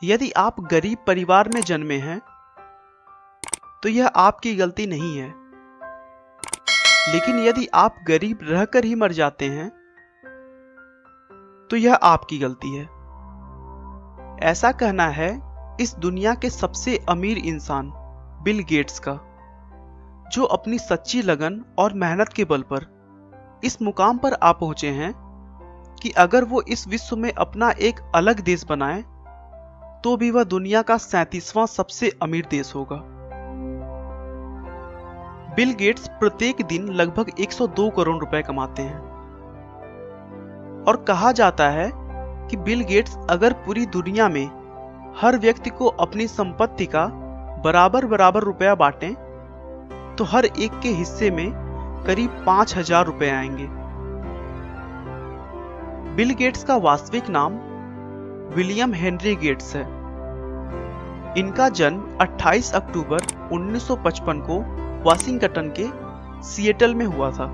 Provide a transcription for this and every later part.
यदि आप गरीब परिवार में जन्मे हैं तो यह आपकी गलती नहीं है, लेकिन यदि आप गरीब रहकर ही मर जाते हैं तो यह आपकी गलती है। ऐसा कहना है इस दुनिया के सबसे अमीर इंसान बिल गेट्स का, जो अपनी सच्ची लगन और मेहनत के बल पर इस मुकाम पर आ पहुंचे हैं कि अगर वो इस विश्व में अपना एक अलग देश बनाए तो भी वह दुनिया का 37वां सबसे अमीर देश होगा। बिल गेट्स प्रत्येक दिन लगभग 102 करोड़ रुपए कमाते हैं और कहा जाता है कि बिल गेट्स अगर पूरी दुनिया में हर व्यक्ति को अपनी संपत्ति का बराबर बराबर रुपया बांटें तो हर एक के हिस्से में करीब 5,000 रुपए आएंगे। बिल गेट्स का वास्तविक नाम विलियम हेनरी गेट्स है। इनका जन्म 28 अक्टूबर 1955 को वाशिंगटन के सिएटल में हुआ था।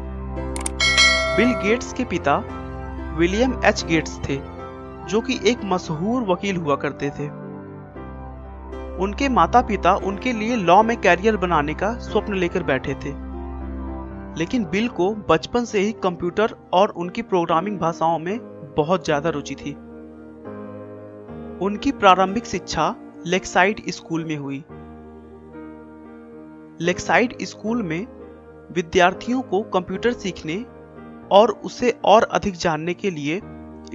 बिल गेट्स के पिता विलियम एच गेट्स थे, जो कि एक मशहूर वकील हुआ करते थे। उनके माता पिता उनके लिए लॉ में कैरियर बनाने का स्वप्न लेकर बैठे थे, लेकिन बिल को बचपन से ही कंप्यूटर और उनकी प्रोग्रामिंग भाषाओं में बहुत ज्यादा रुचि थी। उनकी प्रारंभिक शिक्षा लेक्साइड स्कूल में हुई। लेक्साइड स्कूल में विद्यार्थियों को कंप्यूटर सीखने और उसे और अधिक जानने के लिए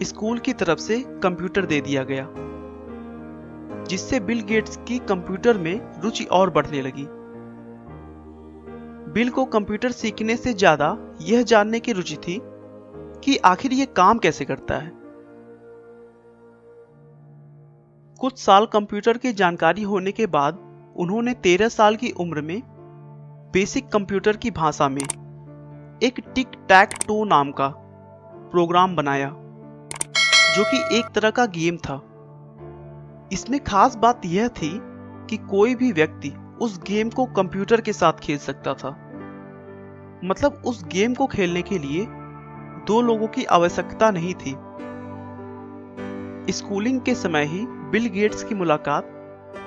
स्कूल की तरफ से कंप्यूटर दे दिया गया, जिससे बिल गेट्स की कंप्यूटर में रुचि और बढ़ने लगी। बिल को कंप्यूटर सीखने से ज्यादा यह जानने की रुचि थी कि आखिर यह काम कैसे करता है। कुछ साल कंप्यूटर की जानकारी होने के बाद उन्होंने 13 साल की उम्र में बेसिक कंप्यूटर की भाषा में एक टिक टैक टो नाम का प्रोग्राम बनाया, जो कि एक तरह का गेम था। इसमें खास बात यह थी कि कोई भी व्यक्ति उस गेम को कंप्यूटर के साथ खेल सकता था। मतलब उस गेम को खेलने के लिए 2 लोगों की आवश्यकता नहीं थी। स्कूलिंग के समय ही बिल गेट्स की मुलाकात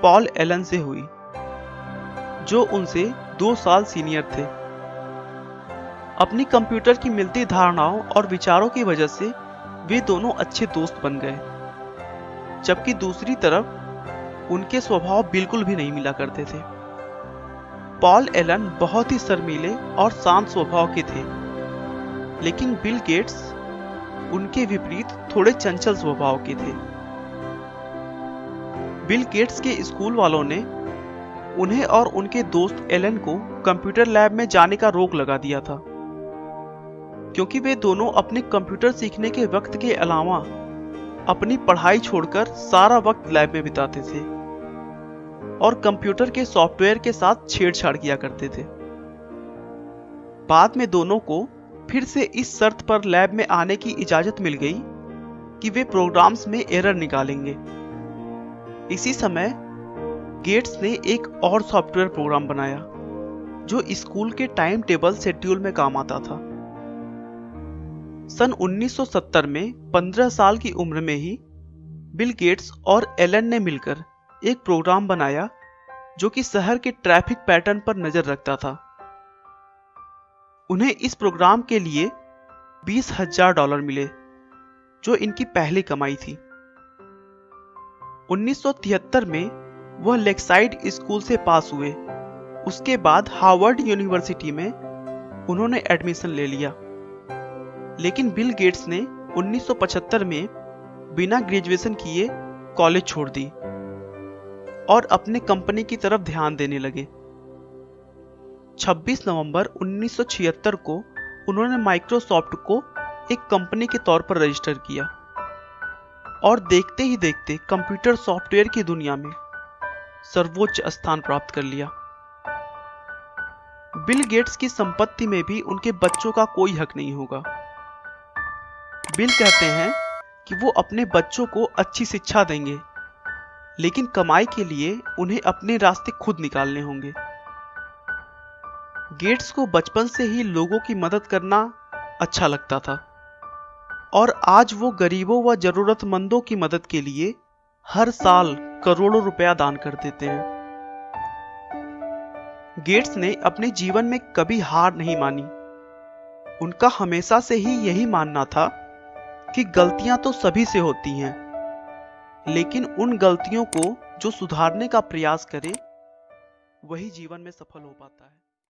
पॉल एलन से हुई, जो उनसे 2 साल सीनियर थे। अपनी कंप्यूटर की मिलती धारणाओं और विचारों की वजह से वे दोनों अच्छे दोस्त बन गए, जबकि दूसरी तरफ उनके स्वभाव बिल्कुल भी नहीं मिला करते थे। पॉल एलन बहुत ही शर्मीले और शांत स्वभाव के थे, लेकिन बिल गेट्स उनके विपरीत थोड़े चंचल स्वभाव के थे। बिल गेट्स के स्कूल वालों ने उन्हें और उनके दोस्त एलन को कंप्यूटर लैब में जाने का रोक लगा दिया था, क्योंकि वे दोनों अपने कंप्यूटर सीखने के वक्त के अलावा अपनी पढ़ाई छोड़कर सारा वक्त लैब में बिताते थे और कंप्यूटर के सॉफ्टवेयर के साथ छेड़छाड़ किया करते थे। बाद में दोनों को फिर से इस शर्त पर लैब में आने की इजाजत मिल गई कि वे प्रोग्राम्स में एरर निकालेंगे। इसी समय गेट्स ने एक और सॉफ्टवेयर प्रोग्राम बनाया जो स्कूल के टाइम टेबल शेड्यूल में काम आता था। सन 1970 में 15 साल की उम्र में ही बिल गेट्स और एलन ने मिलकर एक प्रोग्राम बनाया जो कि शहर के ट्रैफिक पैटर्न पर नजर रखता था। उन्हें इस प्रोग्राम के लिए $20,000 मिले, जो इनकी पहली कमाई थी। 1973 में वह लेक्साइड स्कूल से पास हुए। उसके बाद हार्वर्ड यूनिवर्सिटी में उन्होंने एडमिशन ले लिया, लेकिन बिल गेट्स ने 1975 में बिना ग्रेजुएशन किए कॉलेज छोड़ दी और अपने कंपनी की तरफ ध्यान देने लगे। 26 नवंबर 1976 को उन्होंने माइक्रोसॉफ्ट को एक कंपनी के तौर पर रजिस्टर किया और देखते ही देखते कंप्यूटर सॉफ्टवेयर की दुनिया में सर्वोच्च स्थान प्राप्त कर लिया। बिल गेट्स की संपत्ति में भी उनके बच्चों का कोई हक नहीं होगा। बिल कहते हैं कि वो अपने बच्चों को अच्छी शिक्षा देंगे, लेकिन कमाई के लिए उन्हें अपने रास्ते खुद निकालने होंगे। गेट्स को बचपन से ही लोगों की मदद करना अच्छा लगता था और आज वो गरीबों व जरूरतमंदों की मदद के लिए हर साल करोड़ों रुपया दान कर देते हैं। गेट्स ने अपने जीवन में कभी हार नहीं मानी। उनका हमेशा से ही यही मानना था कि गलतियां तो सभी से होती हैं, लेकिन उन गलतियों को जो सुधारने का प्रयास करे वही जीवन में सफल हो पाता है।